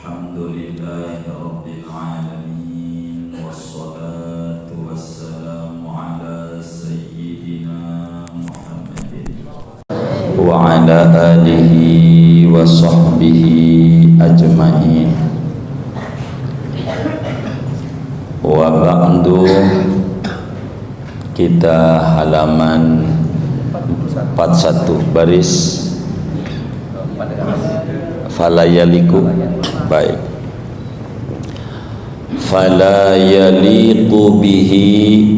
Alhamdulillahi Rabbil Alamin, wassalatu wassalamu ala Sayyidina Muhammadin wa ala alihi wa sahbihi ajma'in. Wa ba'du, kita halaman 41 baris falayaliku. Baik. Fala yaliqu bihi,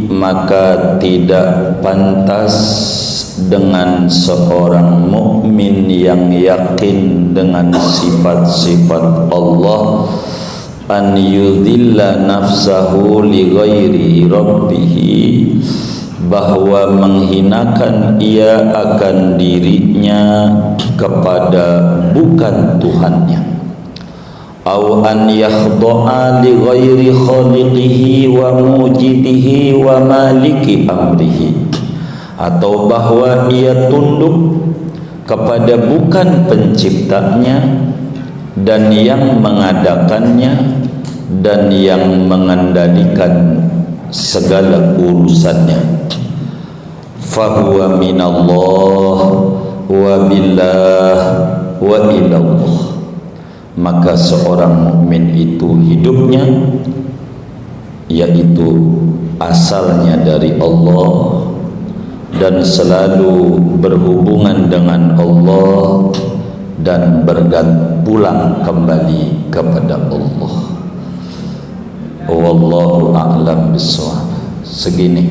maka tidak pantas dengan seorang mukmin yang yakin dengan sifat-sifat Allah an yudhilla nafsahu li ghairi rabbih, bahwa menghinakan ia akan dirinya kepada bukan Tuhannya, au an yakhda'a li ghairi khaliqihi wa mujidihi wa maliki amrihi, atau bahwa ia tunduk kepada bukan penciptanya dan yang mengadakannya dan yang mengendalikan segala urusannya. Fahuwa minallah wa billah wa ilallah, maka seorang mukmin itu hidupnya yaitu asalnya dari Allah dan selalu berhubungan dengan Allah dan pulang kembali kepada Allah. Wallahu a'lam bishawab. Segini,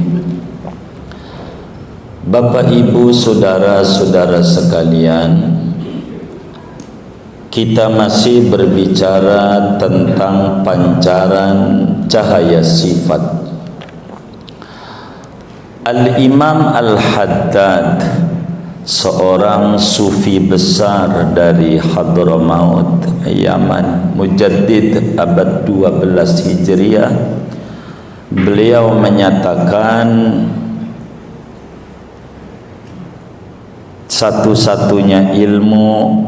Bapak Ibu saudara-saudara sekalian, kita masih berbicara tentang pancaran cahaya sifat. Al-Imam Al-Haddad, seorang sufi besar dari Hadramaut, Yaman, mujaddid abad 12 Hijriah, beliau menyatakan satu-satunya ilmu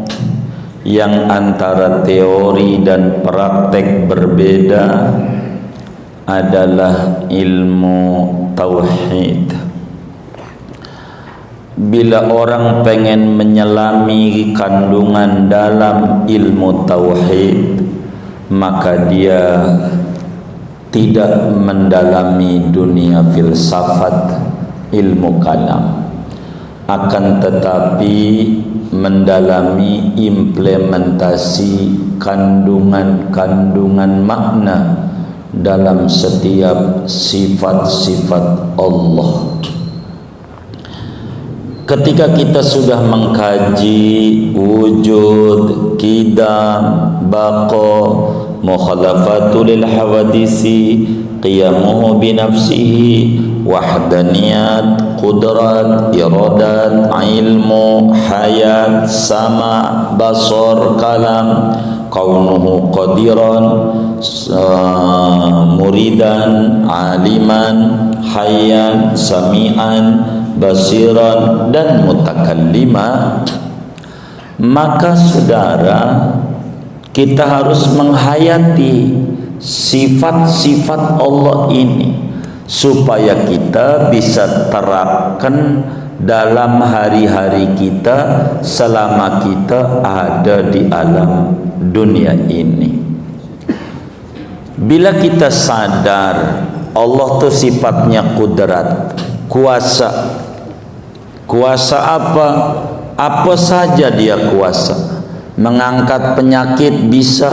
yang antara teori dan praktek berbeda adalah ilmu tauhid. Bila orang pengen menyelami kandungan dalam ilmu tauhid, maka dia tidak mendalami dunia filsafat, ilmu kalam, akan tetapi mendalami implementasi kandungan-kandungan makna dalam setiap sifat-sifat Allah. Ketika kita sudah mengkaji wujud, qidam, baqa, mukhalafatul hawadisi, qiyamuhu binafsihi, wahdaniyat, qudrat, iradat, ilmu, hayat, sama, basar, kalam, kaunuhu qadiran, muridan, aliman, hayyan, sami'an, basiran, dan mutakallima, maka saudara, kita harus menghayati sifat-sifat Allah ini supaya kita bisa terapkan dalam hari-hari kita selama kita ada di alam dunia ini. Bila kita sadar Allah itu sifatnya kudrat, kuasa. Kuasa apa? Apa saja dia kuasa. Mengangkat penyakit bisa,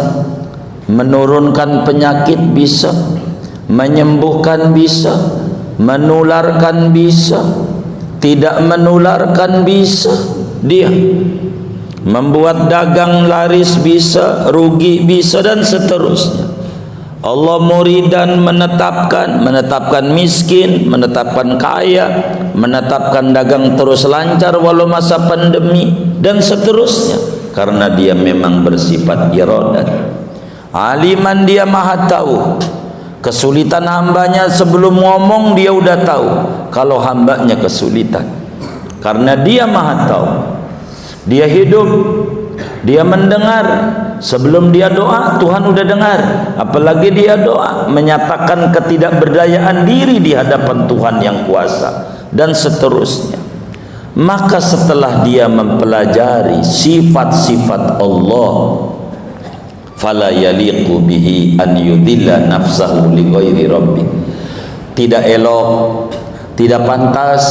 menurunkan penyakit bisa, menyembuhkan bisa, menularkan bisa, tidak menularkan bisa. Dia membuat dagang laris bisa, rugi bisa, dan seterusnya. Allah muridan menetapkan miskin, menetapkan kaya, menetapkan dagang terus lancar walau masa pandemi, dan seterusnya, karena dia memang bersifat iradat. Aliman, dia maha tahu kesulitan hambanya. Sebelum ngomong dia udah tahu kalau hambanya kesulitan, karena dia maha tahu. Dia hidup, dia mendengar, sebelum dia doa Tuhan udah dengar, apalagi dia doa menyatakan ketidakberdayaan diri di hadapan Tuhan yang kuasa dan seterusnya. Maka setelah dia mempelajari sifat-sifat Allah, fala yaliqu bihi an yudilla nafsahu li ghairi rabbi, tidak elok, tidak pantas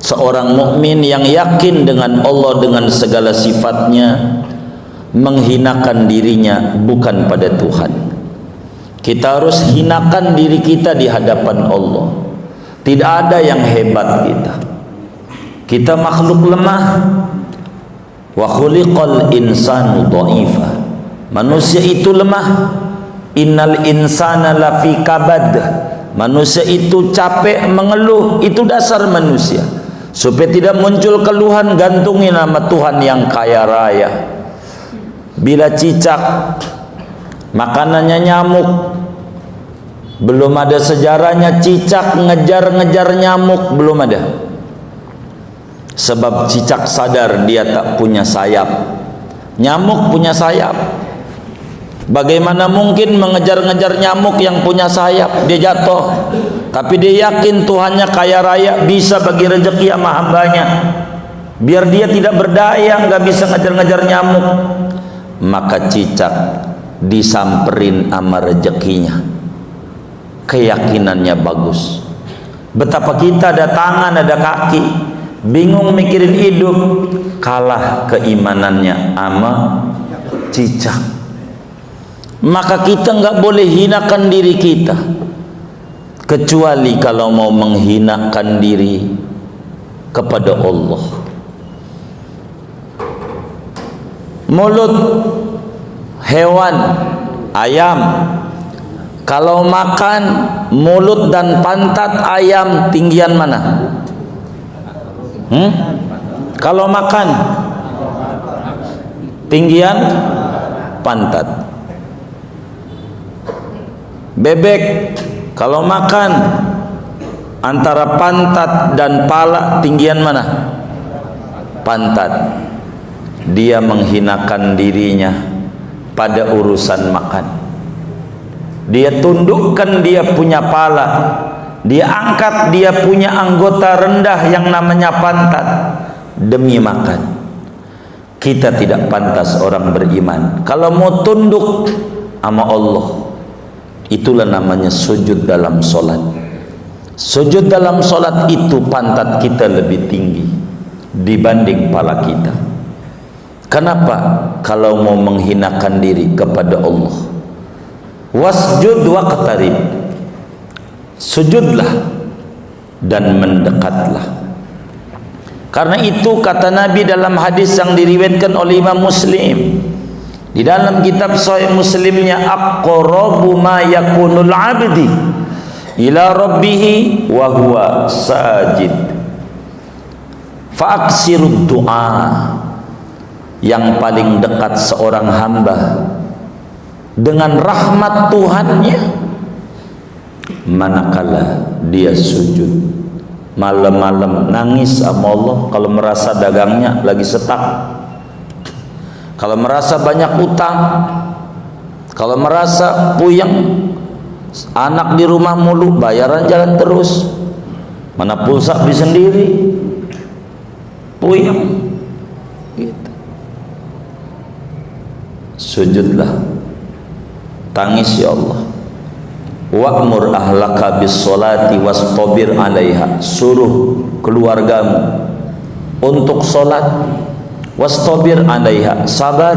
seorang mukmin yang yakin dengan Allah dengan segala sifatnya menghinakan dirinya bukan pada Tuhan. Kita harus hinakan diri kita di hadapan Allah. Tidak ada yang hebat kita. Kita makhluk lemah. Wa khuliqal insanu dha'ifa. Manusia itu lemah. Innal insana lafi kabad. Manusia itu capek mengeluh, itu dasar manusia. Supaya tidak muncul keluhan, gantungi nama Tuhan yang kaya raya. Bila cicak, makanannya nyamuk. Belum ada sejarahnya cicak ngejar-ngejar nyamuk, belum ada. Sebab cicak sadar dia tak punya sayap. Nyamuk punya sayap. Bagaimana mungkin mengejar-ngejar nyamuk yang punya sayap? Dia jatuh. Tapi dia yakin Tuhannya kaya raya, bisa bagi rezeki sama hambanya. Biar dia tidak berdaya, nggak bisa ngejar-ngejar nyamuk. Maka cicak disamperin sama rezekinya. Keyakinannya bagus. Betapa kita ada tangan, ada kaki, bingung mikirin hidup, kalah keimanannya sama cicak. Maka kita nggak boleh hinakan diri kita, kecuali kalau mau menghinakan diri kepada Allah. Mulut hewan, ayam, kalau makan mulut dan pantat ayam tinggian mana? Kalau makan tinggian pantat. Bebek kalau makan antara pantat dan pala tinggian mana? Pantat. Dia menghinakan dirinya pada urusan makan. Dia tundukkan dia punya pala, dia angkat dia punya anggota rendah yang namanya pantat demi makan. Kita tidak pantas orang beriman kalau mau tunduk sama Allah. Itulah namanya sujud dalam solat. Sujud dalam solat itu pantat kita lebih tinggi dibanding pala kita. Kenapa? Kalau mau menghinakan diri kepada Allah, wasjud waqtarib, sujudlah dan mendekatlah. Karena itu kata Nabi dalam hadis yang diriwayatkan oleh Imam Muslim, di dalam kitab Sahih Muslimnya, aqrabu ma yakunul abdi ila rabbih wa huwa sajid fa aksirud du'a. Yang paling dekat seorang hamba dengan rahmat Tuhannya manakala dia sujud. Malam-malam nangis sama Allah kalau merasa dagangnya lagi setak, kalau merasa banyak utang, kalau merasa puyeng, anak di rumah mulu, bayaran jalan terus, mana pulsa beli sendiri, puyeng gitu. Sujudlah, tangis ya Allah. Wa'mur ahlaka bis solati wastabir alaiha, suruh keluargamu untuk solat, wastabir alaiha, sabar.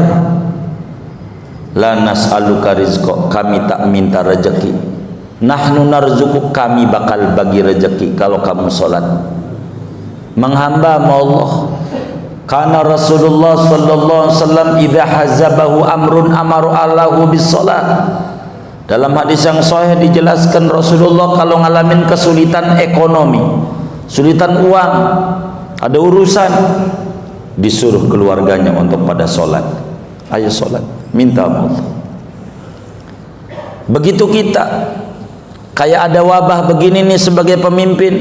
La nas'aluka rizqa, kami tak minta rezeki, nahnu narzuquk, kami bakal bagi rezeki kalau kamu solat. Menghamba sama Allah. Karena Rasulullah sallallahu alaihi wasallam idza hazabahu amrun amaru Allahu bis salat. Dalam hadis yang sahih dijelaskan Rasulullah kalau ngalamin kesulitan ekonomi, kesulitan uang, ada urusan, disuruh keluarganya untuk pada solat. Ayo solat, minta Allah. Begitu kita kayak ada wabah begini nih sebagai pemimpin,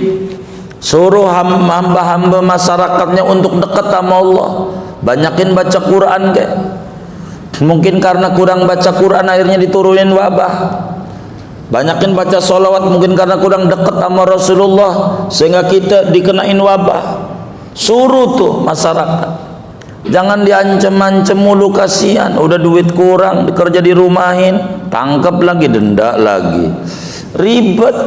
suruh hamba-hamba masyarakatnya untuk dekat sama Allah, banyakin baca Quran kayak, Mungkin karena kurang baca Quran akhirnya diturunin wabah. Banyakin baca sholawat mungkin karena kurang dekat sama Rasulullah sehingga kita dikenain wabah. Suruh tuh masyarakat, jangan diancam-ancam mulu, kasihan. Udah duit kurang, kerja dirumahin, tangkap lagi, denda lagi, ribet.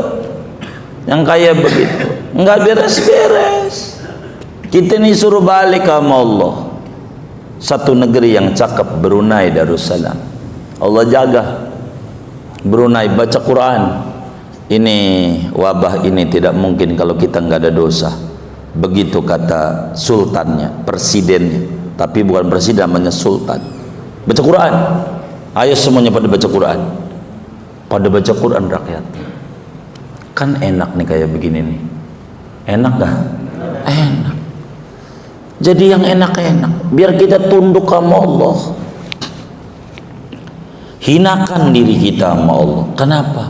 Yang kayak begitu nggak beres-beres. Kita nih suruh balik sama Allah. Satu negeri yang cakep, Brunei Darussalam. Allah jaga Brunei, baca Quran. Ini wabah ini tidak mungkin kalau kita nggak ada dosa. Begitu kata sultannya, presidennya, tapi bukan presiden, namanya sultan. Baca Quran. Ayo semuanya pada baca Quran. Pada baca Quran rakyat. Kan enak nih kayak begini nih. Enak gak? Enak. Jadi yang enak-enak, biar kita tunduk sama Allah. Hinakan diri kita sama Allah. Kenapa?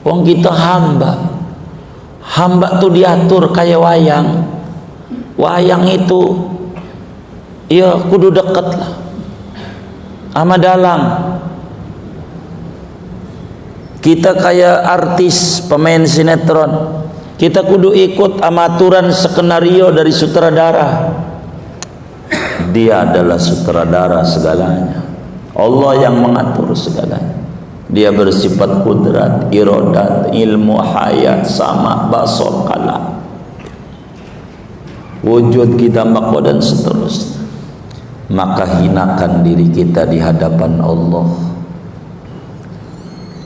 Wong kita hamba. Hamba tuh diatur kayak wayang. Wayang itu ya kudu deket lah sama dalang. Kita kayak artis pemain sinetron, kita kudu ikut aturan skenario dari sutradara. Dia adalah sutradara segalanya. Allah yang mengatur segalanya. Dia bersifat kudrat, iradat, ilmu, hayat, sama, basar, kalam, wujud kita, makwa, dan seterusnya. Maka hinakan diri kita di hadapan Allah.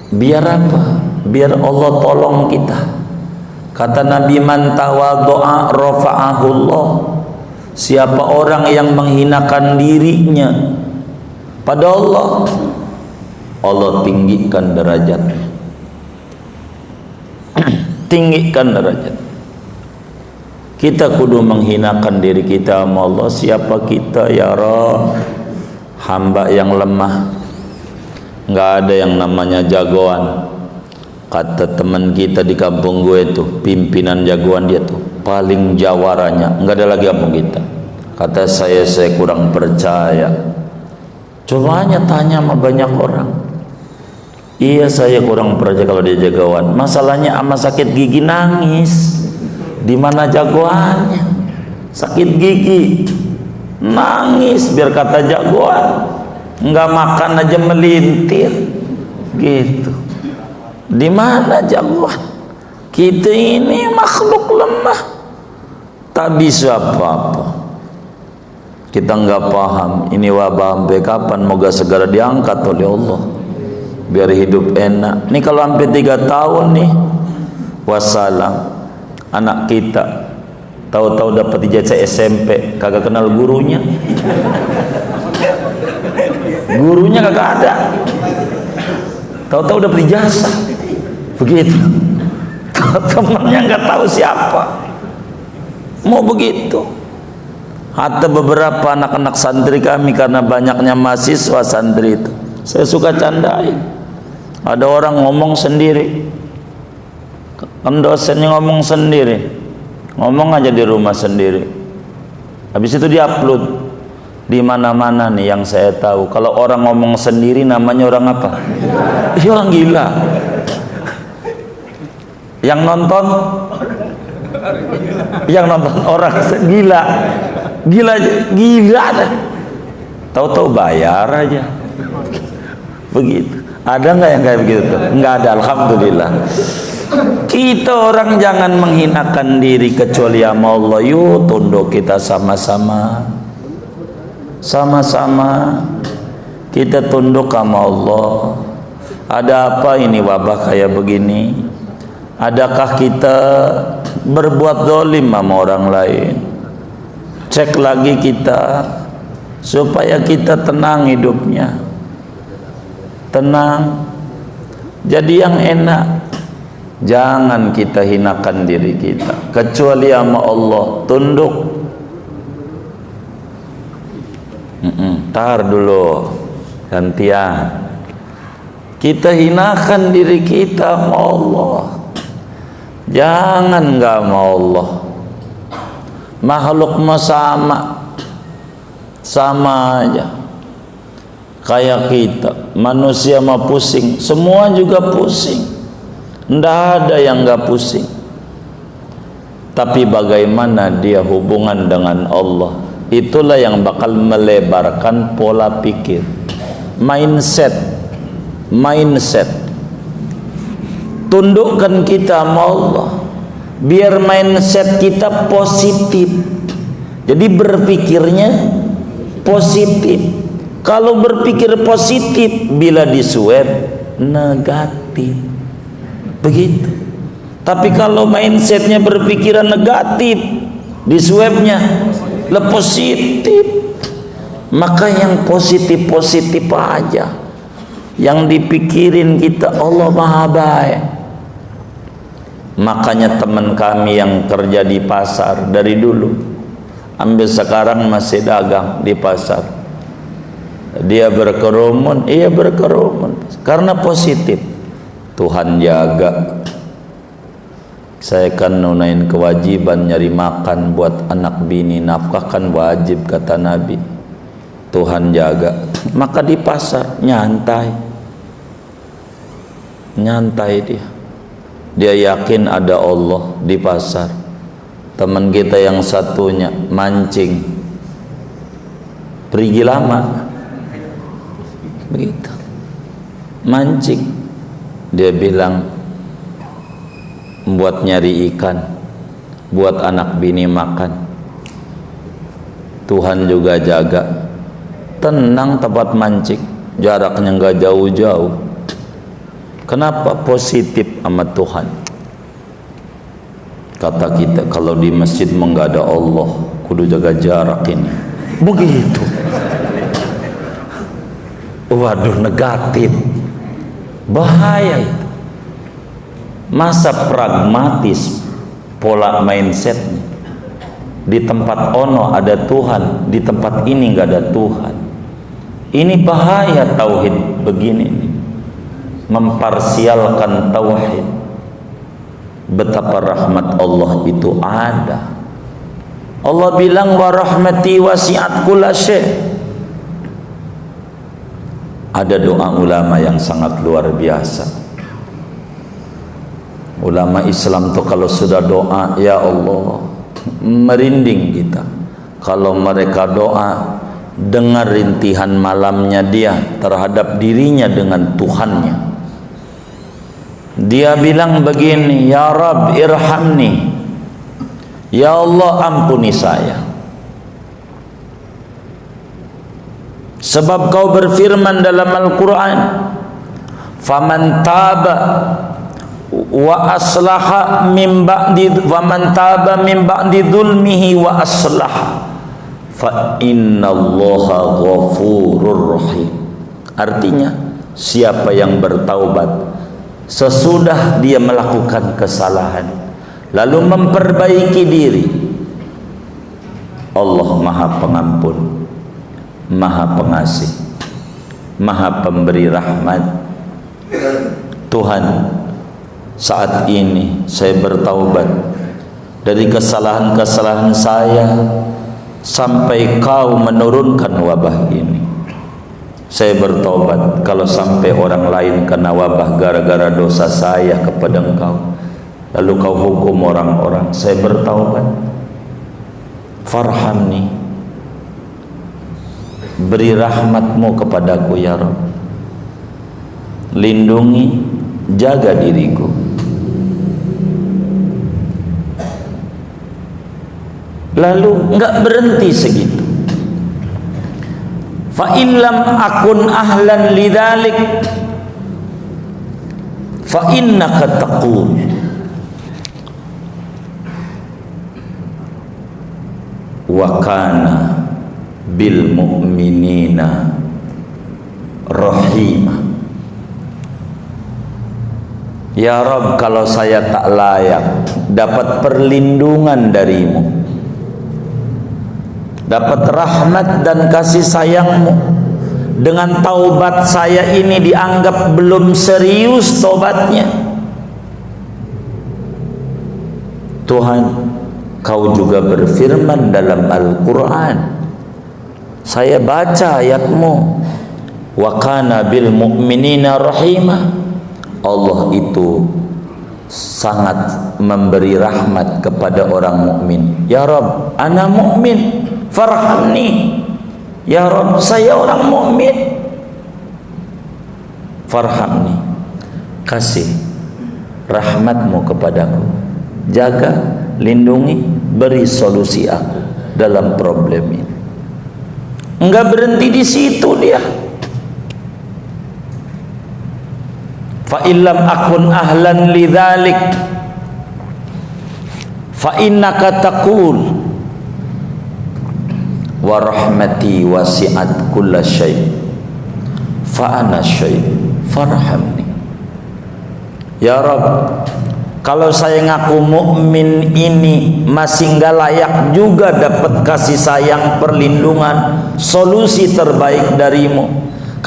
Biar apa? Biar Allah tolong kita. Kata Nabi, man tawadhu'a rafa'ahullah. Siapa orang yang menghinakan dirinya pada Allah, Allah tinggikan derajatnya. Tinggikan derajat. Kita kudu menghinakan diri kita sama Allah. Siapa kita ya Rabb? Hamba yang lemah. Nggak ada yang namanya jagoan. Kata teman kita di kampung gue tuh, pimpinan jagoan dia tuh paling jawaranya, nggak ada lagi kampung kita. Kata saya kurang percaya. Coba hanya tanya sama banyak orang. Iya, saya kurang percaya kalau dia jagoan. Masalahnya sama sakit gigi nangis. Di mana jagoannya? Sakit gigi nangis biar kata jagoan. Nggak makan aja melintir gitu. Di mana jagoan? Kita ini makhluk lemah, tak bisa apa-apa. Kita nggak paham ini wabah sampai kapan. Moga segera diangkat oleh Allah biar hidup enak. Nih kalau sampai 3 tahun nih, wassalam. Anak kita tahu-tahu dapat ijazah SMP, kagak kenal gurunya. Gurunya kagak ada. Tahu-tahu dapat ijazah. Begitu. Temannya nggak tahu siapa. Mau begitu. Hatta beberapa anak-anak santri kami, karena banyaknya mahasiswa santri itu, saya suka candain. Ada orang ngomong sendiri, kan dosennya ngomong sendiri, ngomong aja di rumah sendiri. Habis itu diupload di mana-mana nih. Yang saya tahu, kalau orang ngomong sendiri namanya orang apa? Ya, orang gila. Yang nonton orang gila. Gila deh. Tahu-tahu bayar aja. Begitu. Ada nggak yang kayak begitu? Nggak ada, alhamdulillah. Kita orang jangan menghinakan diri kecuali sama Allah. Yuk tunduk kita sama-sama. Sama-sama kita tunduk sama Allah. Ada apa ini wabah kayak begini? Adakah kita berbuat zalim sama orang lain? Cek lagi kita supaya kita tenang hidupnya, tenang, jadi yang enak. Jangan kita hinakan diri kita kecuali sama Allah. Tunduk. Tar dulu, gantian. Kita hinakan diri kita sama Allah. Jangan nggak mau Allah. Makhluk mah sama aja. Kayak kita manusia mah pusing, semua juga pusing, ndak ada yang nggak pusing. Tapi bagaimana dia hubungan dengan Allah, itulah yang bakal melebarkan pola pikir, mindset. Tundukkan kita sama Allah, biar mindset kita positif. Jadi berpikirnya positif. Kalau berpikir positif, bila disuap negatif, begitu. Tapi kalau mindsetnya berpikiran negatif, disuapnya positif, maka yang positif aja, yang dipikirin kita Allah Maha Baik. Makanya teman kami yang kerja di pasar dari dulu sampai sekarang masih dagang di pasar, dia berkerumun, iya berkerumun karena positif. Tuhan jaga, saya kan nunain kewajiban nyari makan buat anak bini, nafkah kan wajib kata Nabi. Tuhan jaga, maka di pasar nyantai dia yakin ada Allah di pasar. Teman kita yang satunya mancing perigi lama begitu, mancing, dia bilang buat nyari ikan, buat anak bini makan. Tuhan juga jaga, tenang tempat mancing, jaraknya nggak jauh-jauh. Kenapa? Positif sama Tuhan. Kata kita kalau di masjid nggak ada Allah, kudu jaga jarak ini, begitu. Waduh, negatif, bahaya itu. Masa pragmatis pola mindset, di tempat ono ada Tuhan, di tempat ini nggak ada Tuhan. Ini bahaya tauhid begini nih. Memparsialkan tauhid. Betapa rahmat Allah itu ada. Allah bilang wa rahmati wasi'at kulla syai'. Ada doa ulama yang sangat luar biasa. Ulama Islam tuh kalau sudah doa, ya Allah, merinding kita. Kalau mereka doa, dengar rintihan malamnya dia terhadap dirinya dengan Tuhannya. Dia bilang begini, ya Rabb irhamni, ya Allah ampuni saya. Sebab kau berfirman dalam Al-Quran, faman taba wa aslaha min ba'di faman taba min ba'di dzulmihi wa aslaha fa innallaha ghafurur rahim. Artinya, siapa yang bertaubat sesudah dia melakukan kesalahan lalu memperbaiki diri, Allah Maha Pengampun, Maha Pengasih, Maha Pemberi rahmat. Tuhan, saat ini saya bertaubat dari kesalahan-kesalahan saya sampai kau menurunkan wabah ini. Saya bertaubat kalau sampai orang lain kena wabah gara-gara dosa saya kepada engkau, lalu kau hukum orang-orang. Saya bertaubat, farhamni, beri rahmatmu kepadaku ya Rabb, lindungi, jaga diriku. Lalu enggak berhenti segitu. Fa illam akun ahlan lidzalik fa innaka taqul wa kana bil mu'minina rahimah. Ya Rabb, kalau saya tak layak dapat perlindungan darimu, dapat rahmat dan kasih sayangmu, dengan taubat saya ini dianggap belum serius taubatnya, Tuhan, kau juga berfirman dalam Al-Quran, saya baca ayatmu, wa kana bil mu'minina rahima. Allah itu sangat memberi rahmat kepada orang mukmin. Ya Rabb, ana mukmin, farhamni. Ya Rabb, saya orang mukmin, farhamni. Kasih rahmatmu kepadaku, jaga, lindungi, beri solusi aku dalam problem ini. Enggak berhenti di situ dia. Fa illam akun ahlan lidzalik fa innaka taqul wa rahmati wasi'at kulla syai' fa ana syai' farhamni. Ya Rabb, kalau saya ngaku mukmin ini masih nggak layak juga dapat kasih sayang, perlindungan, solusi terbaik darimu,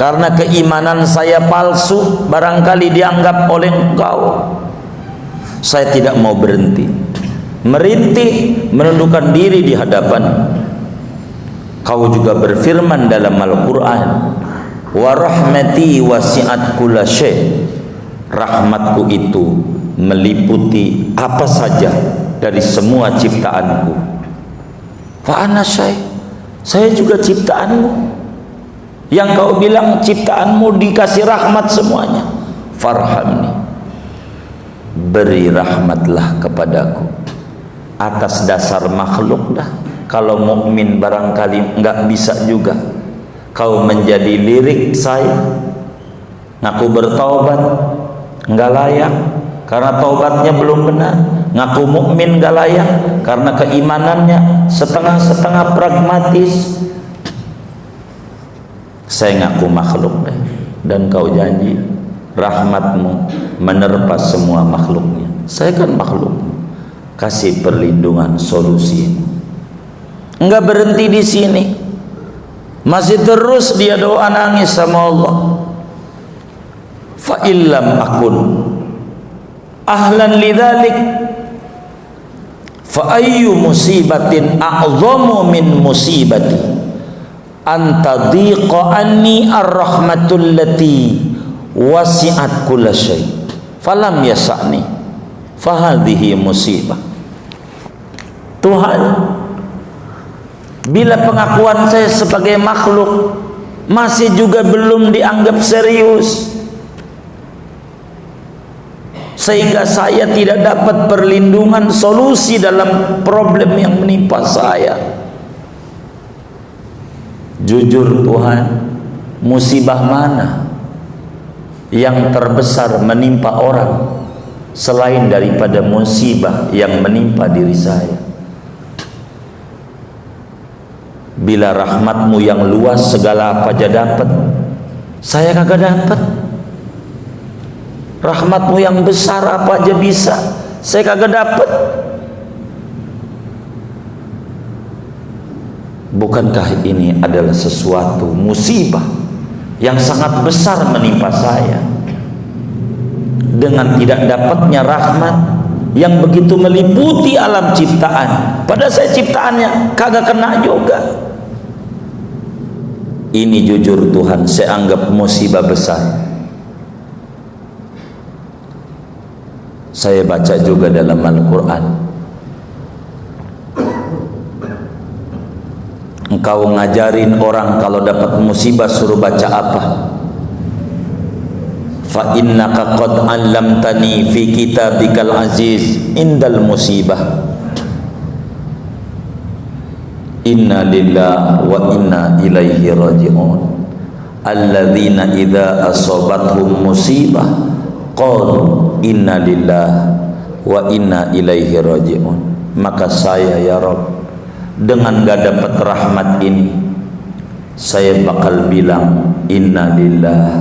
karena keimanan saya palsu, barangkali dianggap oleh engkau. Saya tidak mau berhenti, merintih, menundukkan diri di hadapan. Kau juga berfirman dalam Al-Quran, wa rahmati wasi'at kulla syai', rahmatku itu meliputi apa saja dari semua ciptaanku. Fa ana syai', saya juga ciptaanmu. Yang kau bilang ciptaanmu dikasih rahmat semuanya. Farhamni, beri rahmatlah kepadaku. Atas dasar makhluk dah. Kalau mukmin barangkali enggak bisa juga. Kau menjadi lirik saya, ngaku bertaubat, enggak layak karena taubatnya belum benar. Ngaku mukmin enggak layak karena keimanannya setengah-setengah pragmatis. Saya ngaku makhluk deh, dan kau janji rahmatmu menerpa semua makhluknya. Saya kan makhluk, kasih perlindungan, solusi. Enggak berhenti di sini, masih terus dia doa nangis sama Allah. Fa illam akun ahlan lidzalik fa ayyu musibatin a'zamu min musibati anta dhiqa anni ar-rahmatul lati wasi'at kulla syai' falam yasa'ni fahadhihi musibah. Tuhan, bila pengakuan saya sebagai makhluk masih juga belum dianggap serius, sehingga saya tidak dapat perlindungan, solusi dalam problem yang menimpa saya. Jujur Tuhan, musibah mana yang terbesar menimpa orang selain daripada musibah yang menimpa diri saya? Bila rahmatmu yang luas segala apa aja dapat, saya kagak dapat. Rahmatmu yang besar apa aja bisa, saya kagak dapat. Bukankah ini adalah sesuatu musibah yang sangat besar menimpa saya? Dengan tidak dapatnya rahmat yang begitu meliputi alam ciptaan, padahal saya ciptaannya kagak kena juga. Ini jujur Tuhan, saya anggap musibah besar. Saya baca juga dalam Al-Quran, engkau ngajarin orang kalau dapat musibah suruh baca apa? Fa innaka qad 'allamtani fi kitabikal aziz indal musibah inna lillahi wa inna ilaihi raji'un alladzina idza asabathum musibah qalu inna lillahi wa inna ilaihi raji'un. Maka saya, ya Rabb, dengan gak dapat rahmat ini, saya bakal bilang inna lillahi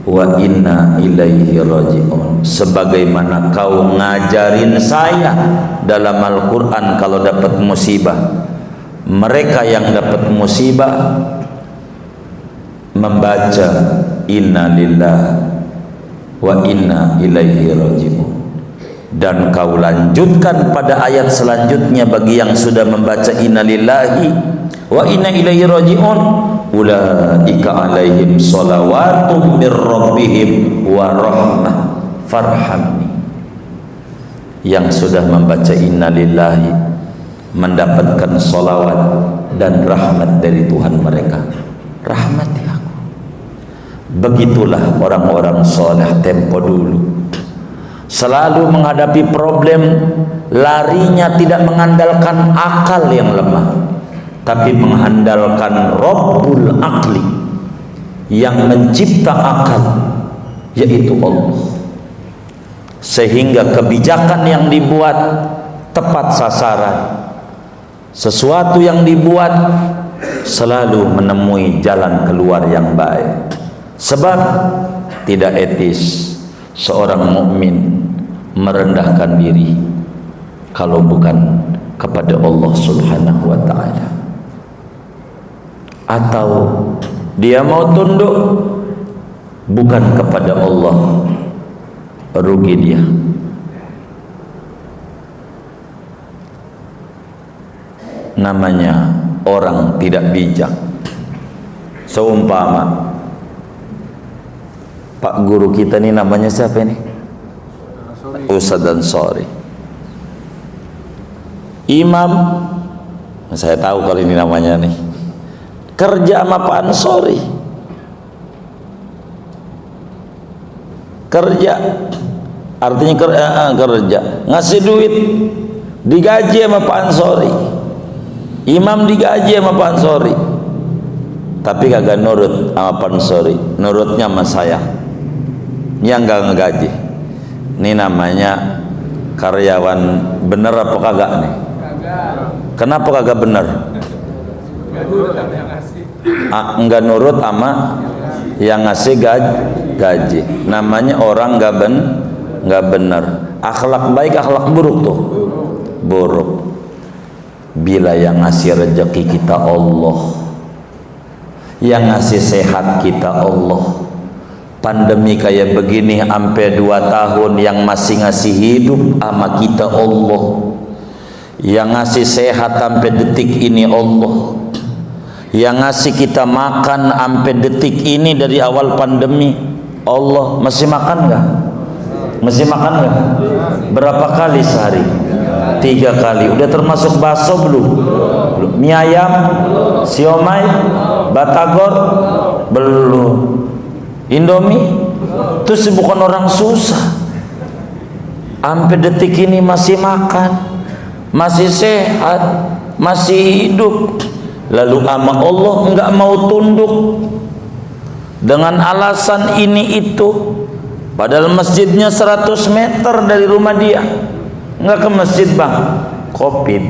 wa inna ilaihi raji'un, sebagaimana kau ngajarin saya dalam Al-Quran kalau dapat musibah. Mereka yang dapat musibah membaca inna lillahi wa inna ilaihi raji'un, dan kau lanjutkan pada ayat selanjutnya bagi yang sudah membaca inna lillahi wa inna ilaihi raji'un, ulaika alaihim shalawatum mir rabbihim wa rahmah farhamni. Yang sudah membaca innalillahi mendapatkan salawat dan rahmat dari Tuhan mereka. Rahmati aku. Begitulah orang-orang soleh tempo dulu. Selalu menghadapi problem, larinya tidak mengandalkan akal yang lemah, tapi mengandalkan Rabbul Aqli yang mencipta akal, yaitu Allah. Sehingga kebijakan yang dibuat tepat sasaran, sesuatu yang dibuat selalu menemui jalan keluar yang baik. Sebab tidak etis seorang mukmin merendahkan diri kalau bukan kepada Allah Subhanahu wa taala. Atau dia mau tunduk bukan kepada Allah, rugi dia. Namanya orang tidak bijak. Seumpama Pak guru kita ini namanya siapa ini? Ustadz Ansori. Imam, saya tahu kalau ini namanya nih, kerja sama Pak Ansori. Kerja, artinya kerja, ngasih duit, digaji sama Pak Ansori. Imam digaji sama Pak Ansori, tapi kagak nurut sama Pak Ansori, nurutnya sama saya yang gak ngegaji. Ini namanya karyawan bener apa kagak nih? Kenapa kagak bener? Enggak nurut sama yang ngasih gaji. Namanya orang nggak bener. Akhlak baik, akhlak buruk tuh buruk. Bila yang ngasih rezeki kita Allah, yang ngasih sehat kita Allah. Pandemi kayak begini sampai 2 tahun yang masih ngasih hidup sama kita Allah. Yang ngasih sehat sampai detik ini Allah. Yang ngasih kita makan sampai detik ini dari awal pandemi Allah. Masih makan nggak? Masih makan nggak? Berapa kali sehari? 3 kali. Udah termasuk bakso belum? Mie ayam, siomay, batagor belum. Indomie itu sih bukan orang susah. Sampai detik ini masih makan, masih sehat, masih hidup. Lalu sama Allah enggak mau tunduk dengan alasan ini itu. Padahal masjidnya 100 meter dari rumah dia. Enggak ke masjid bang, Covid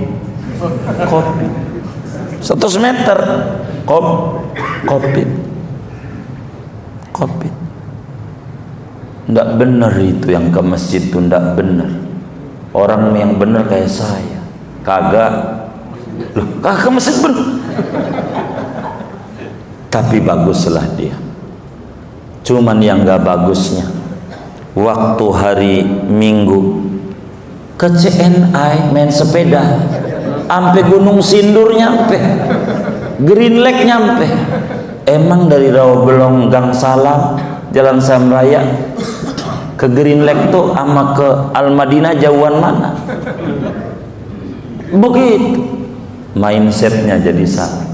100 meter Covid. Enggak benar itu yang ke masjid itu, enggak benar. Orang yang benar kayak saya kagak ke masjid benar. Tapi baguslah dia. Cuman yang enggak bagusnya waktu hari Minggu ke CNI main sepeda sampai Gunung Sindur nyampe, Green Lake nyampe. Emang dari Rawabelong Gang Salam Jalan Sam Raya ke Green Lake tuh sama ke Al Madinah jauhan mana? Begitu mindsetnya jadi salah.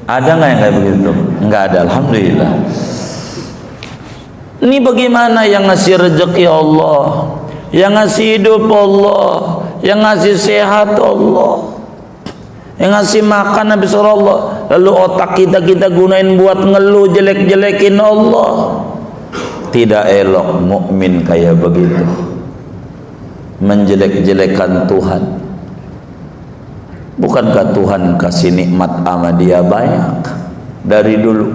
Ada nggak yang kayak begitu? Nggak ada, alhamdulillah. Ini bagaimana yang ngasih rezeki Allah, yang ngasih hidup Allah, yang ngasih sehat Allah, yang ngasih makan habis Allah, lalu otak kita gunain buat ngeluh jelek-jelekin Allah. Tidak elok mukmin kayak begitu, menjelek-jelekan Tuhan. Bukankah Tuhan kasih nikmat sama dia banyak dari dulu?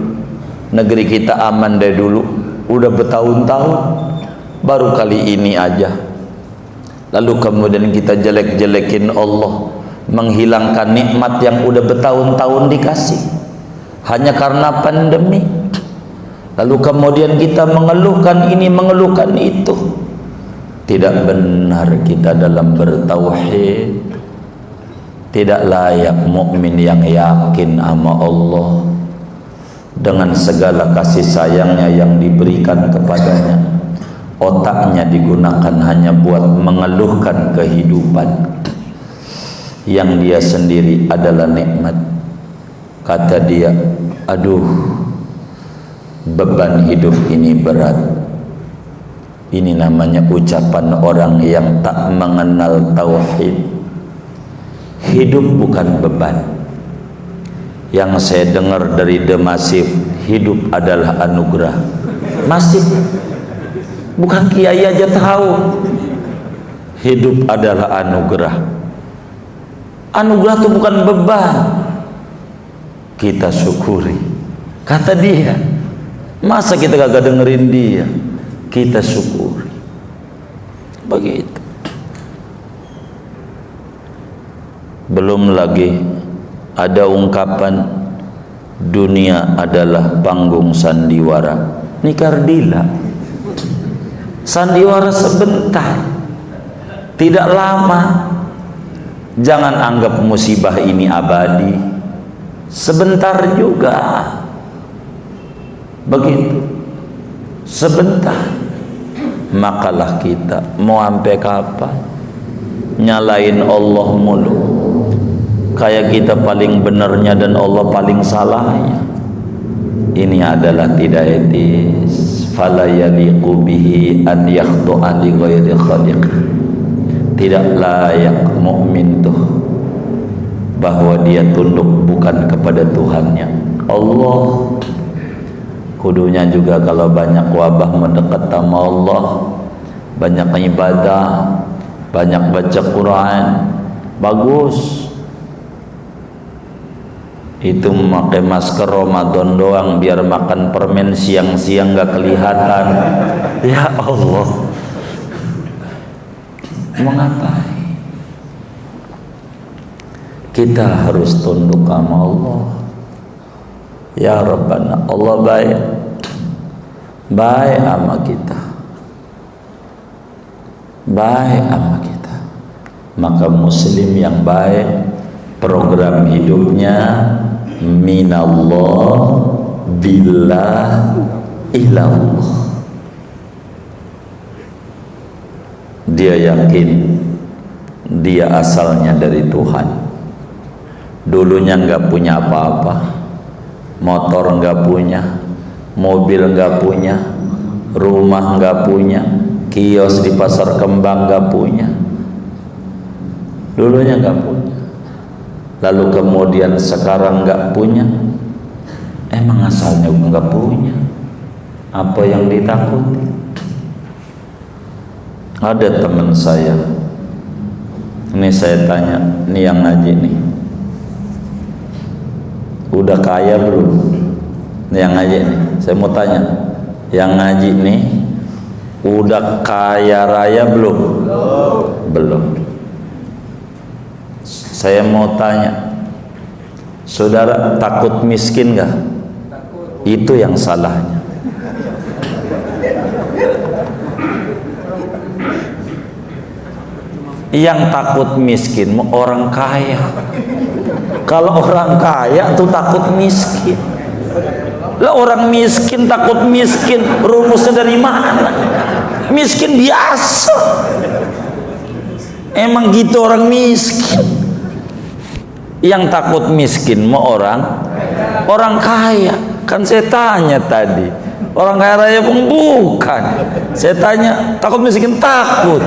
Negeri kita aman dari dulu, udah bertahun-tahun, baru kali ini aja. Lalu kemudian kita jelek-jelekin Allah, menghilangkan nikmat yang udah bertahun-tahun dikasih hanya karena pandemi. Lalu kemudian kita mengeluhkan ini, mengeluhkan itu. Tidak benar kita dalam bertauhid. Tidak layak mukmin yang yakin sama Allah. dengan segala kasih sayangnya yang diberikan kepadanya, otaknya digunakan hanya buat mengeluhkan kehidupan yang dia sendiri adalah nikmat. Kata dia, aduh, beban hidup ini berat. Ini namanya ucapan orang yang tak mengenal tauhid. Hidup bukan beban. Yang saya dengar dari The Massive, hidup adalah anugerah. Masif, bukan kiai aja tahu. Hidup adalah anugerah. Anugerah itu bukan beban. Kita syukuri. Kata dia, masa kita gak dengerin dia? Kita syukuri. Begitu. Belum lagi ada ungkapan dunia adalah panggung sandiwara. Ini Kardila. Sandiwara sebentar, tidak lama. Jangan anggap musibah ini abadi. Sebentar juga. Begitu. Sebentar. Makalah kita mau sampai kapan nyalain Allah mulu, kayak kita paling benernya dan Allah paling salahnya. Ini adalah tidak etis. Fala yaliqu bihi an yakhdu'a li ghairi khaliq. Tidak layak mukmin tuh bahwa dia tunduk bukan kepada Tuhannya Allah. Kudunya juga kalau banyak wabah mendekat sama Allah, banyak ibadah, banyak baca Quran, bagus. Itu memakai masker Ramadan doang biar makan permen siang-siang gak kelihatan. Ya Allah, mengapa? Kita harus tunduk sama Allah. Ya Rabbana, Allah baik, baik sama kita, baik sama kita. Maka muslim yang baik, program hidupnya minallah billah ilallah. Dia yakin dia asalnya dari Tuhan. Dulunya nggak punya apa-apa, motor nggak punya, mobil nggak punya, rumah nggak punya, kios di pasar kembang nggak punya. Dulunya nggak punya, lalu kemudian sekarang nggak punya. Emang asalnya nggak punya, apa yang ditakuti? Ada teman saya, ini saya tanya, ini yang ngaji nih, udah kaya belum? Yang ngaji nih, saya mau tanya, yang ngaji nih udah kaya raya belum? Belum. Saya mau tanya, saudara takut miskin gak? Itu yang salahnya. Yang takut miskin orang kaya. Kalau orang kaya tuh takut miskin. Lah orang miskin takut miskin, rumusnya dari mana? Miskin biasa. Emang gitu orang miskin. Yang takut miskin mau orang kaya. Kan saya tanya tadi, orang kaya raya pun bukan. Saya tanya, takut miskin? Takut.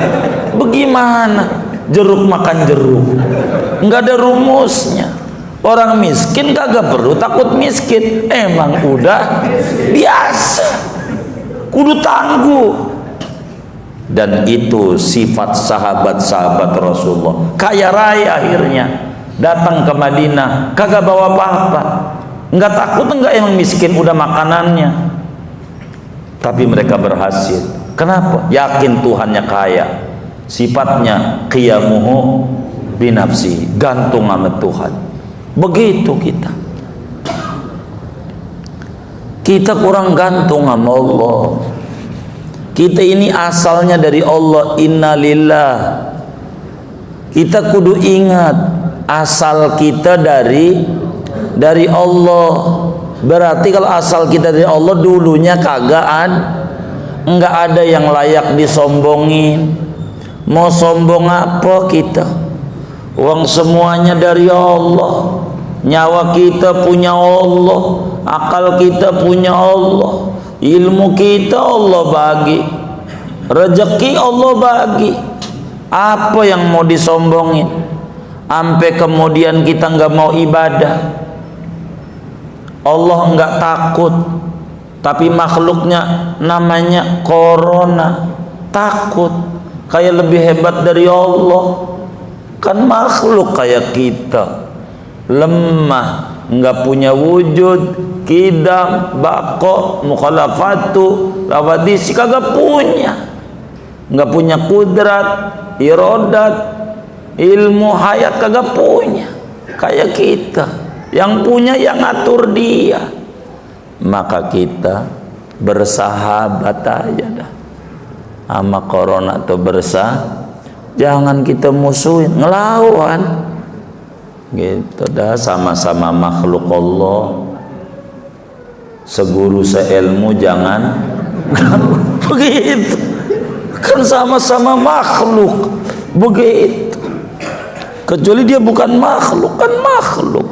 Bagaimana? Jeruk makan jeruk, nggak ada rumusnya. Orang miskin kagak perlu takut miskin, emang udah biasa, kudu tangguh. Dan itu sifat sahabat-sahabat Rasulullah. Kaya raya akhirnya datang ke Madinah, kagak bawa apa-apa, nggak takut, nggak emang miskin udah makanannya. Tapi mereka berhasil. Kenapa? Yakin Tuhannya kaya. Sifatnya qiyamuhu binafsi, gantung sama Tuhan. Begitu kita kurang gantung sama Allah. Kita ini asalnya dari Allah, innalillah. Kita kudu ingat asal kita dari Allah, Berarti kalau asal kita dari Allah, dulunya enggak ada yang layak disombongin. Mau sombong apa kita? Uang semuanya dari Allah. Nyawa kita punya Allah, akal kita punya Allah, ilmu kita Allah bagi, rezeki Allah bagi. Apa yang mau disombongin? Sampai kemudian kita enggak mau ibadah. Allah enggak takut, tapi makhluknya namanya corona takut, kayak lebih hebat dari Allah. Kan makhluk kayak kita, lemah, enggak punya wujud, kidam, bako, mukhalafatu, lawadisi, kagak punya, enggak punya kudrat, irodat, ilmu hayat, kagak punya. Kayak kita, yang punya yang ngatur dia. Maka kita bersahabat aja dah sama corona tuh, jangan kita musuhin, ngelawan gitu dah. Sama-sama makhluk Allah, seguru seilmu jangan begitu, kan sama-sama makhluk begitu. Kecuali dia bukan makhluk, kan makhluk.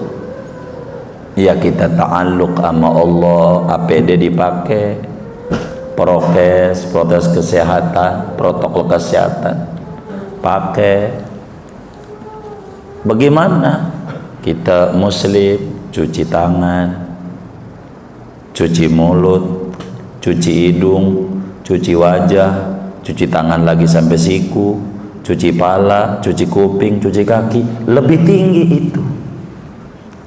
Ya kita ta'alluq sama Allah, APD dipakai, prokes kesehatan, protokol kesehatan pakai. Bagaimana kita muslim, cuci tangan, cuci mulut, cuci hidung, cuci wajah, cuci tangan lagi sampai siku, cuci pala, cuci kuping, cuci kaki. Lebih tinggi itu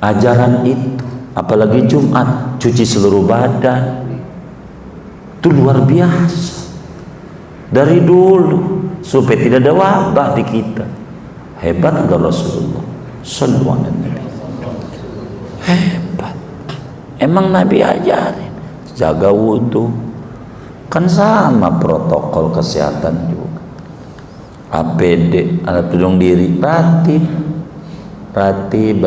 ajaran itu, apalagi Jumat cuci seluruh badan. Itu luar biasa dari dulu supaya tidak ada wabah di kita. Hebat enggak Rasulullah sallallahu alaihi wasallam? Hebat. Emang Nabi ajarin jaga wudhu, kan sama protokol kesehatan juga. APD, alat pelindung diri, ratib, rapid,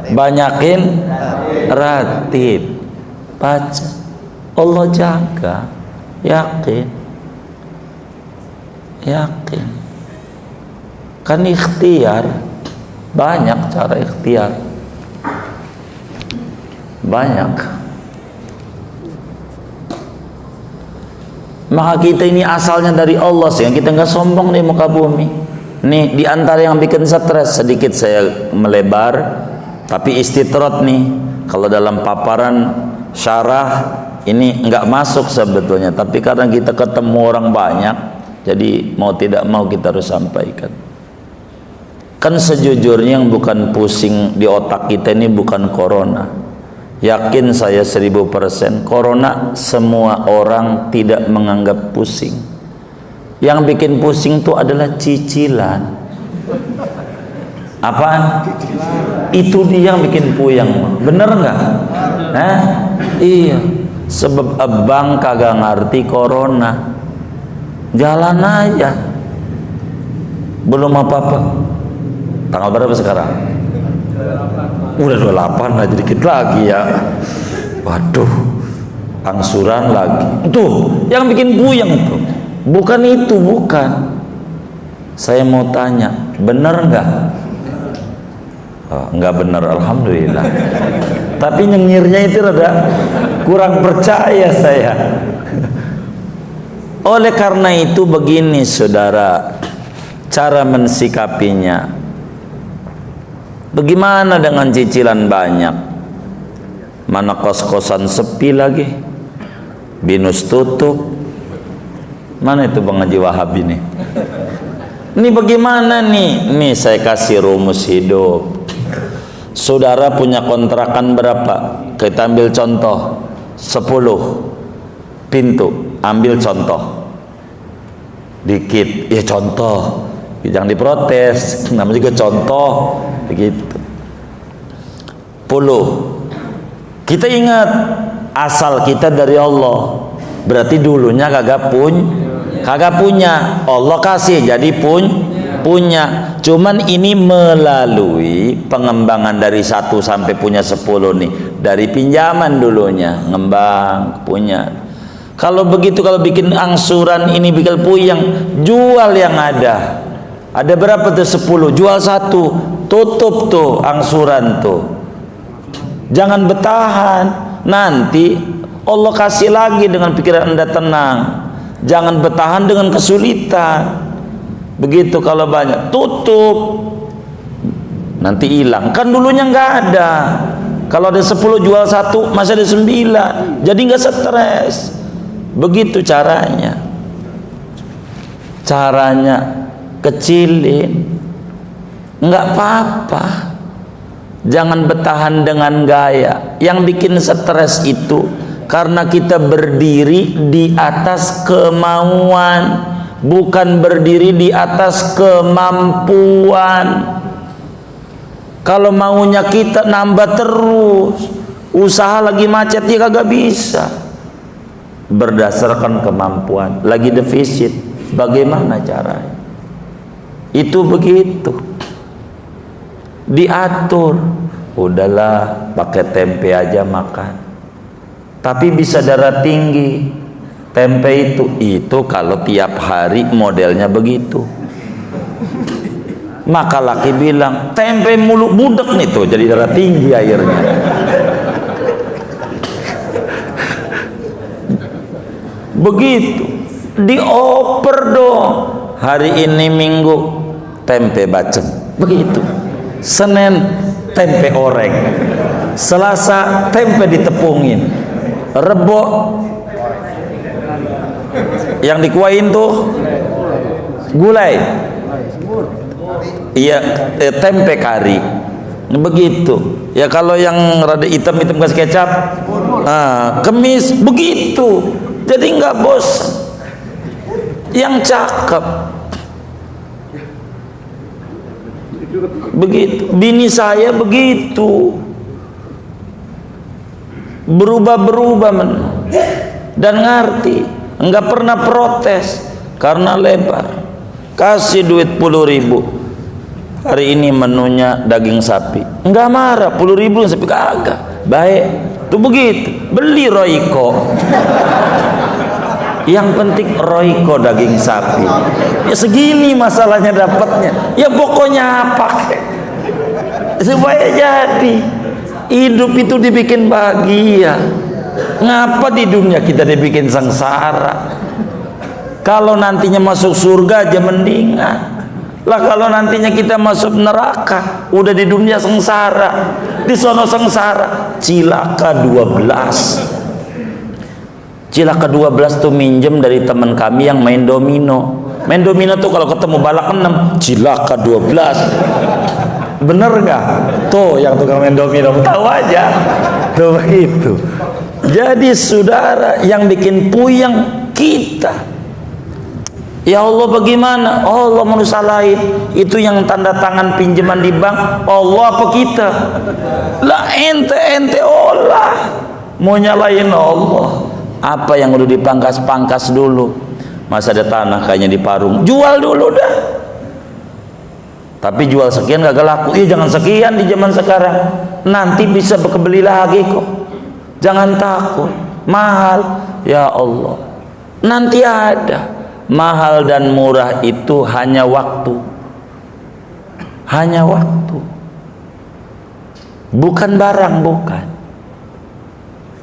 banyakin ratib, baca, Allah jaga, yakin, kan ikhtiar, banyak cara ikhtiar, banyak. Maka kita ini asalnya dari Allah, sehingga kita nggak sombong di muka bumi. Nih diantara yang bikin stres, sedikit saya melebar, tapi istitrat nih. Kalau dalam paparan syarah ini nggak masuk sebetulnya, tapi karena kita ketemu orang banyak, jadi mau tidak mau kita harus sampaikan. Kan sejujurnya yang bukan pusing di otak kita ini bukan corona. Yakin saya 1000% corona semua orang tidak menganggap pusing. Yang bikin pusing itu adalah cicilan. Apaan? Itu dia yang bikin puyeng. Bener nggak? Iya. Sebab abang kagak ngerti corona, jalan aja, belum apa-apa. Tanggal berapa sekarang? Udah 28 aja, dikit lagi ya. Waduh, angsuran lagi. Tuh yang bikin puyeng tuh. Bukan itu, bukan. Saya mau tanya, bener nggak? Oh, nggak bener, alhamdulillah. Tapi nyengirnya itu rada kurang percaya saya. Oleh karena itu begini saudara, cara mensikapinya. Bagaimana dengan cicilan banyak? Mana kos-kosan sepi lagi, binus tutup. Mana itu Bang Haji Wahab ini? Ini bagaimana nih? Nih saya kasih rumus hidup. Saudara punya kontrakan berapa? Kita ambil contoh 10 pintu, ambil contoh. Dikit, ya contoh. Jangan diprotes, namanya juga contoh begitu. 10. Kita ingat asal kita dari Allah. berarti dulunya kagak punya. Allah kasih jadi punya. Cuman ini melalui pengembangan dari 1 sampai punya 10 nih, dari pinjaman dulunya ngembang punya. Kalau begitu, kalau bikin angsuran ini bikin puyeng, jual yang ada berapa tuh? 10, jual 1, tutup tuh angsuran tuh. Jangan bertahan, nanti Allah kasih lagi dengan pikiran Anda tenang. Jangan bertahan dengan kesulitan. Begitu kalau banyak, tutup, nanti hilang. Kan dulunya nggak ada. Kalau ada 10 jual 1, masih ada 9, jadi nggak stres. Begitu caranya. Kecilin, nggak apa-apa. Jangan bertahan dengan gaya. Yang bikin stres itu karena kita berdiri di atas kemauan, bukan berdiri di atas kemampuan. Kalau maunya kita nambah terus, usaha lagi macet ya kagak bisa. Berdasarkan kemampuan, lagi defisit, bagaimana caranya? Itu begitu. Diatur. Udahlah, pakai tempe aja makan. Tapi bisa darah tinggi. Tempe itu kalau tiap hari modelnya begitu. Maka laki bilang, tempe mulu budek nih tuh, jadi darah tinggi akhirnya. Begitu. Dioper dong. Hari ini Minggu tempe bacem. Begitu. Senin tempe orek. Selasa tempe ditepungin. Rebo yang dikuain tuh gulai. Iya, tempe kari. Begitu. Ya kalau yang rada hitam-hitam kasih kecap, kemis begitu. Jadi nggak bosan. Yang cakep begitu. Bini saya begitu, berubah dan ngerti, nggak pernah protes karena lebar. Kasih duit 10.000, hari ini menunya daging sapi, nggak marah. 10.000 sapi kagak baik tuh. Begitu, beli Royco. Yang penting Royco daging sapi. Ya segini masalahnya dapatnya. Ya pokoknya pakai supaya jadi. Hidup itu dibikin bahagia. Ngapa di dunia kita dibikin sengsara? Kalau nantinya masuk surga aja mendingan. Lah kalau nantinya kita masuk neraka, udah di dunia sengsara, di sono sengsara. Cilaka 12. Cilaka 12 tuh minjem dari teman kami yang main domino. Main domino tuh kalau ketemu balak 6, cilaka 12. Bener nggak? Tuh yang tukang main domino, tahu aja. Tuh begitu. Jadi saudara, yang bikin puyeng kita. Ya Allah, bagaimana? Allah manusia lain. Itu yang tanda tangan pinjaman di bank, Allah apa kita? Lah ente olah. Mau nyalain Allah. Apa yang udah dipangkas-pangkas dulu. Masa ada tanah kayaknya di Parung, jual dulu dah. Tapi jual sekian gak laku. Iya, jangan sekian di zaman sekarang. Nanti bisa kebeli lagi kok. Jangan takut. Mahal, ya Allah. Nanti ada. Mahal dan murah itu hanya waktu. Hanya waktu. Bukan barang, bukan.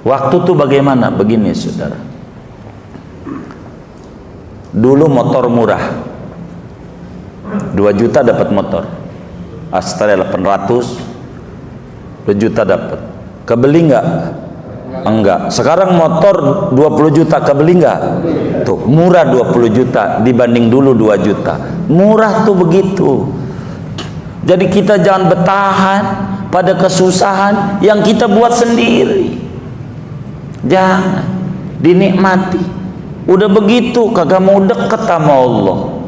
Waktu tuh bagaimana? Begini saudara. Dulu motor murah, 2 juta dapat motor. Astra 800, 2 juta dapat. Kebeli nggak? Enggak. Sekarang motor 20 juta, kebeli nggak? Tuh murah 20 juta dibanding dulu 2 juta. Murah tuh begitu. Jadi kita jangan bertahan pada kesusahan yang kita buat sendiri. Jangan, dinikmati. Udah begitu kagak mau deket sama Allah.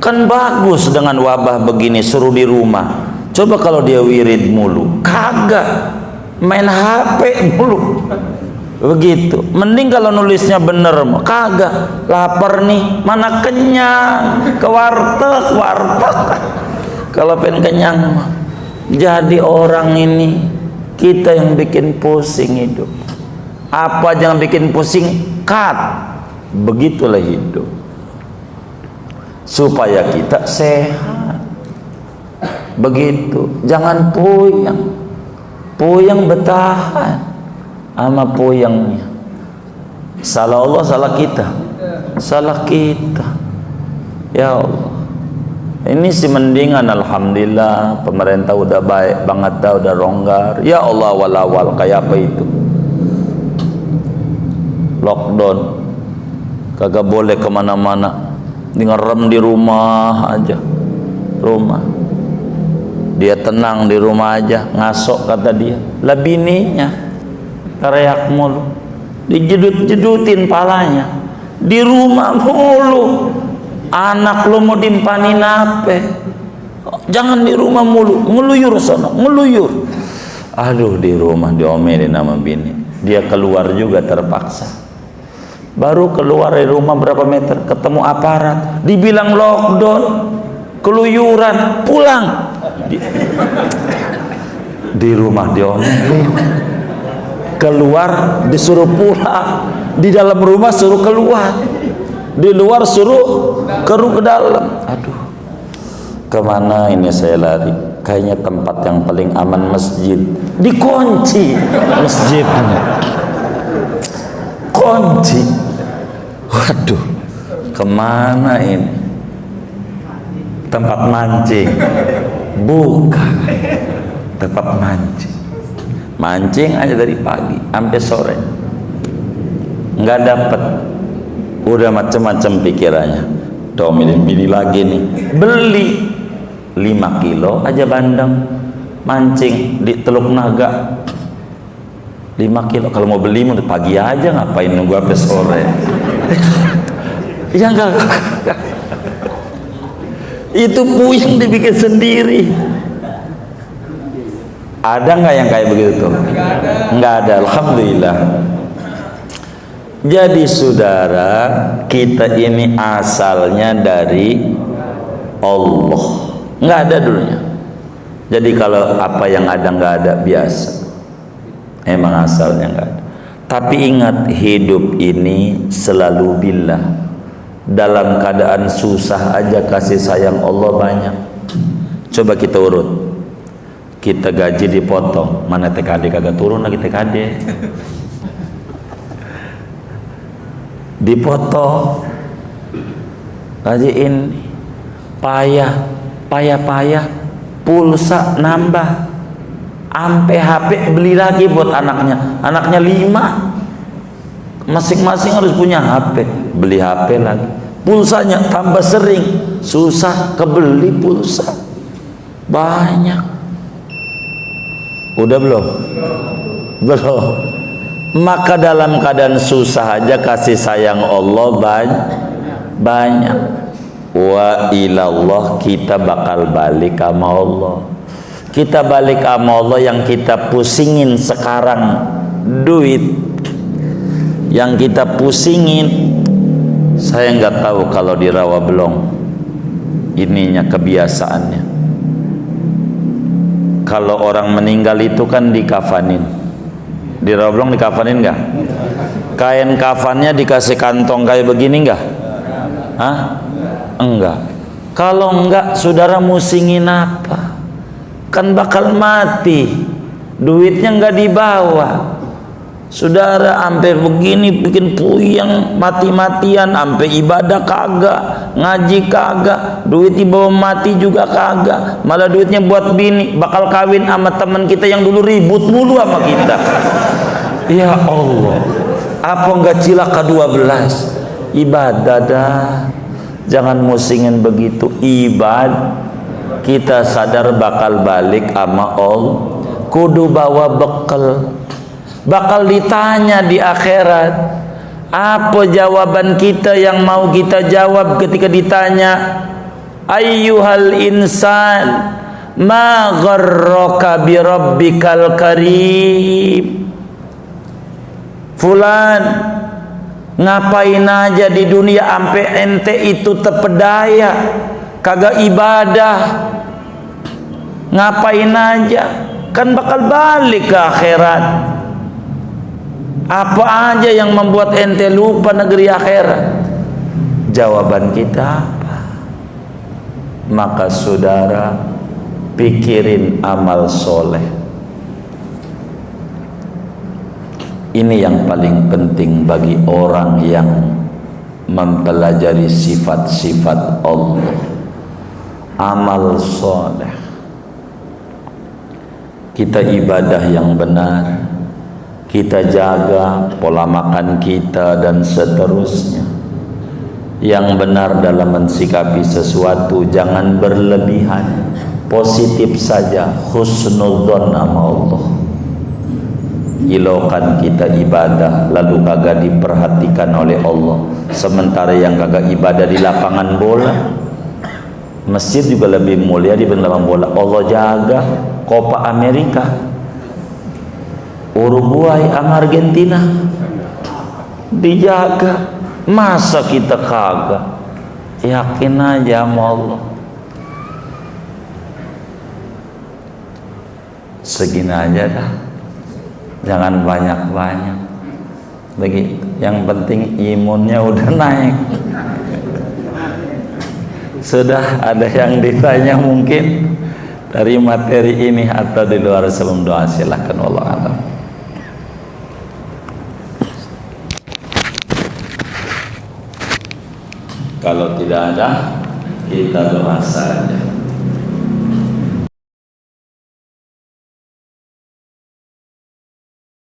Kan bagus dengan wabah begini suruh di rumah. Coba kalau dia wirid mulu, kagak, main HP mulu. Begitu. Mending kalau nulisnya bener mah. Kagak, lapar nih, mana kenyang, ke warteg. Kalau pengen kenyang mah. Jadi orang ini kita yang bikin pusing hidup. Apa jangan bikin pusing? Cut. Begitulah hidup. Supaya kita sehat. Begitu. Jangan puyeng. Puyeng bertahan sama puyengnya. Salah Allah, salah kita. Salah kita. Ya Allah. Ini sih mendingan, alhamdulillah. Pemerintah udah baik banget dah, udah longgar. Ya Allah, awal-awal kayak apa itu? Lockdown. Kagak boleh kemana-mana. Ngerem di rumah aja. Rumah. Dia tenang di rumah aja. Ngasok kata dia. Lah bininya teriak mulu, dijedut-jedutin palanya, di rumah mulu. Anak lu mau dimpanin apa? Jangan di rumah mulu, ngeluyur sono, ngeluyur. Aduh, di rumah diomelin sama bini. Dia keluar juga terpaksa. Baru keluar dari rumah berapa meter, ketemu aparat, dibilang lockdown, keluyuran, pulang. Di rumah diomelin. Keluar disuruh pulang, di dalam rumah suruh keluar, di luar suruh ke dalam. Aduh, kemana ini saya lari? Kayaknya tempat yang paling aman masjid. Dikunci masjidnya, kunci. Waduh, kemana ini? Tempat mancing? Bukan, tempat mancing. Mancing aja dari pagi sampai sore, nggak dapet. Udah macam-macam pikirannya. Domelin bini lagi nih, beli 5 kilo aja bandeng mancing di Teluk Naga. 5 kilo kalau mau beli mau pagi aja, ngapain nunggu sampai sore? Ya enggak. Itu puyeng dibikin sendiri. Ada nggak yang kayak begitu tuh? Nggak ada, alhamdulillah. Jadi saudara, kita ini asalnya dari Allah, nggak ada dulunya. Jadi kalau apa yang ada nggak ada, biasa. Emang asalnya nggak ada. Tapi ingat, hidup ini selalu billah. Dalam keadaan susah aja kasih sayang Allah banyak. Coba kita urut. Kita gaji dipotong, mana TKD kagak turun lagi TKD. Dipotong, gaji ini payah, pulsa nambah, ampe HP beli lagi buat anaknya 5, masing-masing harus punya HP, beli HP lagi, pulsanya tambah sering, susah kebeli pulsa banyak. Udah belum? Belum. Maka dalam keadaan susah aja kasih sayang Allah banyak. Wa ilallah, kita bakal balik sama Allah. Kita balik sama Allah. Yang kita pusingin sekarang duit, yang kita pusingin, saya nggak tahu kalau di Rawabelong ininya kebiasaannya. Kalau orang meninggal itu kan dikafanin. Di Rawabelong dikafanin nggak? Kain kafannya dikasih kantong kayak begini nggak? Hah? Enggak. Kalau enggak, saudara musingin apa? Kan bakal mati. Duitnya nggak dibawa. Saudara sampai begini bikin puyeng, mati-matian, sampai ibadah kagak, ngaji kagak, duit dibawa mati juga kagak, malah duitnya buat bini, bakal kawin sama teman kita yang dulu ribut mulu sama kita. Ya Allah, apa enggak cilaka 12? Ibadah dah. Jangan musingin begitu. Ibadah, kita sadar bakal balik sama Allah, kudu bawa bekal. Bakal ditanya di akhirat. Apa jawaban kita yang mau kita jawab ketika ditanya? Ayyuhal insan, ma gharraka bi rabbikal karim. Fulan, ngapain aja di dunia ampe ente itu terpedaya, kagak ibadah? Ngapain aja? Kan bakal balik ke akhirat. Apa aja yang membuat ente lupa negeri akhirat? Jawaban kita apa? Maka saudara, pikirin amal soleh. Ini yang paling penting bagi orang yang mempelajari sifat-sifat Allah. Amal soleh. Kita ibadah yang benar, kita jaga pola makan kita dan seterusnya. Yang benar dalam mensikapi sesuatu, jangan berlebihan, positif saja, husnudzon sama Allah. Ilaukan kita ibadah lalu kagak diperhatikan oleh Allah, sementara yang kagak ibadah di lapangan bola, masjid juga lebih mulia dibanding lapangan bola. Allah jaga Copa Amerika, Uruguay sama Argentina dijaga. Masa kita kagak? Yakin aja sama Allah. Segini aja dah, jangan banyak-banyak. Bagi yang penting imunnya udah naik. Sudah ada yang ditanya mungkin dari materi ini atau di luar sebelum doa, silahkan. Allah alam. Kalau tidak ada, kita doa saja.